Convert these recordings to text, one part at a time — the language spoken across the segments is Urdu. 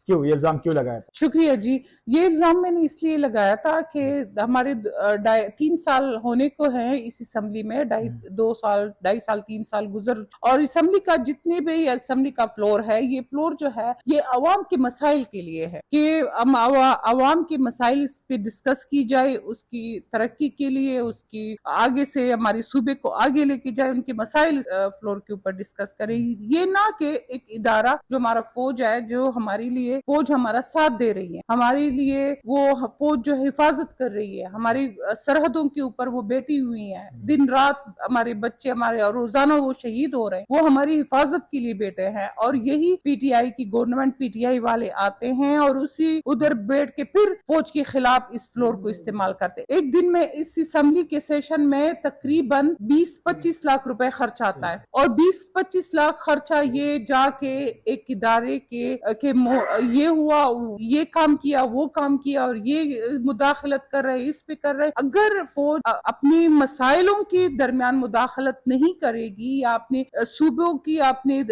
کیوں یہ الزام کیوں لگایا تھا؟ شکریہ جی. یہ الزام میں نے اس لیے لگایا تھا کہ ہمارے 3 سال ہونے کو ہیں اس اسمبلی میں، 2.5 3 سال گزر، اور اسمبلی کا جتنے بھی اسمبلی کا فلور ہے، یہ فلور جو ہے یہ عوام کے مسائل کے لیے ہے کہ ہم عوام کے مسائل اس پہ ڈسکس کی جائے، اس کی ترقی کے لیے، اس کی آگے سے ہمارے صوبے کو آگے لے کے جائے، ان کے مسائل فلور کے اوپر ڈسکس کریں. یہ نہ کہ ایک ادارہ جو ہمارا فوج ہے، جو ہمارے لیے فوج ہمارا ساتھ دے رہی ہے، ہمارے لیے وہ فوج جو حفاظت کر رہی ہے، ہماری سرحدوں کے اوپر وہ بیٹھی ہوئی ہیں، دن رات ہمارے بچے ہمارے اور روزانہ وہ شہید ہو رہے ہیں، وہ ہماری حفاظت کے لیے بیٹھے ہیں. اور یہی پی ٹی آئی کی گورنمنٹ، پی ٹی آئی والے آتے ہیں اور اسی ادھر بیٹھ کے پھر فوج کے خلاف اس فلور کو استعمال کرتے. ایک دن میں اس اسمبلی کے سیشن میں تقریباً 20-25 لاکھ روپے خرچ آتا ہے، اور 20-25 لاکھ خرچہ یہ جا کے ایک ادارے کے یہ ہوا، یہ کام کیا، وہ کام کیا، اور یہ مداخلت کر رہے، اس پہ کر رہے. اگر فوج اپنی مسائلوں کے درمیان مداخلت نہیں کرے گی، یا اپنے صوبوں کی، اپنے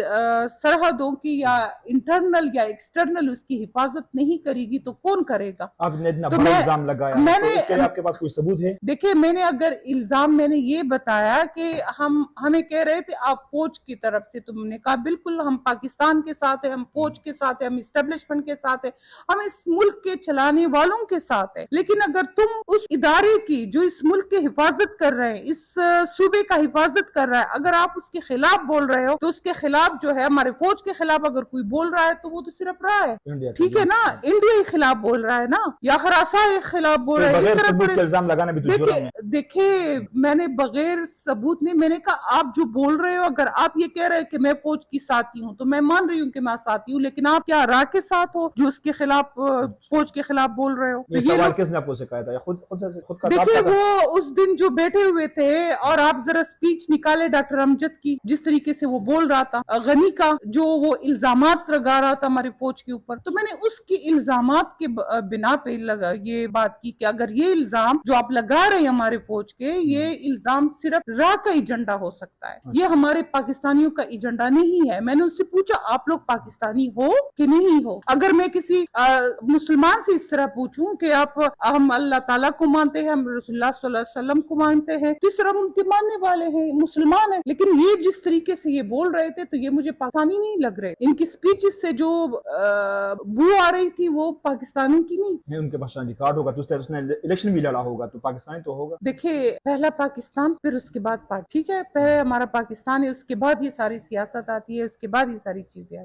سرحدوں کی، یا انٹرنل یا ایکسٹرنل اس کی حفاظت نہیں کرے گی تو کون کرے گا؟ آپ نے اتنا بڑا الزام لگایا، تو اس کے لیے آپ کے پاس کوئی ثبوت ہے؟ دیکھیں، میں نے اگر الزام میں نے یہ بتایا کہ ہمیں کہہ رہے تھے آپ فوج کی طرف سے، تم نے کہا بالکل ہم پاکستان کے ساتھ ہیں، ہم فوج کے ساتھ ہیں، ہم اسٹیبلشمنٹ کے ساتھ ہیں، ہم اس ملک کے چلانے والوں کے ساتھ ہیں. لیکن اگر تم اس ادارے کی جو اس ملک کی حفاظت کر رہے ہیں، اس صوبے کا حفاظت کر رہا ہے، اگر آپ اس کے خلاف بول رہے ہو تو اس کے خلاف جو ہے، ہمارے فوج کے خلاف اگر کوئی بول رہا ہے تو وہ تو صرف رہا ہے، ٹھیک ہے نا، انڈیا کے خلاف بول رہا ہے نا، یا ہراساں کے خلاف بول رہا ہے. بغیر ثبوت کے الزام لگانا بھی تو جرم ہے. دیکھیں میں نے بغیر ثبوت نہیں، میں نے کہا آپ جو بول رہے ہو، اگر آپ یہ کہہ رہے ہیں کہ میں فوج کی ساتھی ہوں تو میں مان رہی ہوں کہ میں ساتھی ہوں، لیکن آپ کیا را کے ساتھ ہو جو اس کے خلاف فوج کے خلاف بول رہے ہو؟ یہ سوال کس نے آپ کو سکھایا تھا؟ خود کا دیکھیں وہ اس دن جو بیٹھے ہوئے تھے، اور آپ ذرا سپیچ نکالے ڈاکٹر امجد کی، جس طریقے سے وہ بول رہا تھا، غنی کا جو وہ الزامات لگا رہا تھا ہمارے فوج کے اوپر، تو میں نے اس کی الزامات کے بنا پہ یہ بات کی کہ اگر یہ الزام جو آپ لگا رہے ہیں ہمارے فوج کے، یہ الزام صرف را کا ایجنڈا ہو سکتا ہے، یہ ہمارے پاکستانیوں کا ایجنڈا نہیں ہے. میں نے اس سے پوچھا آپ لوگ پاکستانی ہو کہ نہیں ہو؟ اگر میں کسی مسلمان سے اس طرح پوچھوں کہ ہم اللہ تعالیٰ کو مانتے ہیں، ہم رسول اللہ صلی اللہ علیہ وسلم کو مانتے ہیں، تو اس طرح ان کے ماننے والے ہیں، مسلمان ہیں، لیکن یہ جس طریقے سے یہ بول رہے تھے تو یہ مجھے پاکستانی نہیں لگ رہے. ان کی سپیچز سے جو بو آ رہی تھی وہ پاکستانی کی نہیں. ان کے پاس آئی ڈی کارڈ ہوگا تو اس نے الیکشن بھی لڑا ہوگا تو پاکستانی تو ہوگا. دیکھیں پہلا پاکستان، پھر اس کے بعد پارٹی، ٹھیک ہے، پہلے ہمارا پاکستان ہے، اس کے بعد یہ ساری سیاست آتی ہے، اس کے بعد یہ ساری چیزیں آتی ہیں.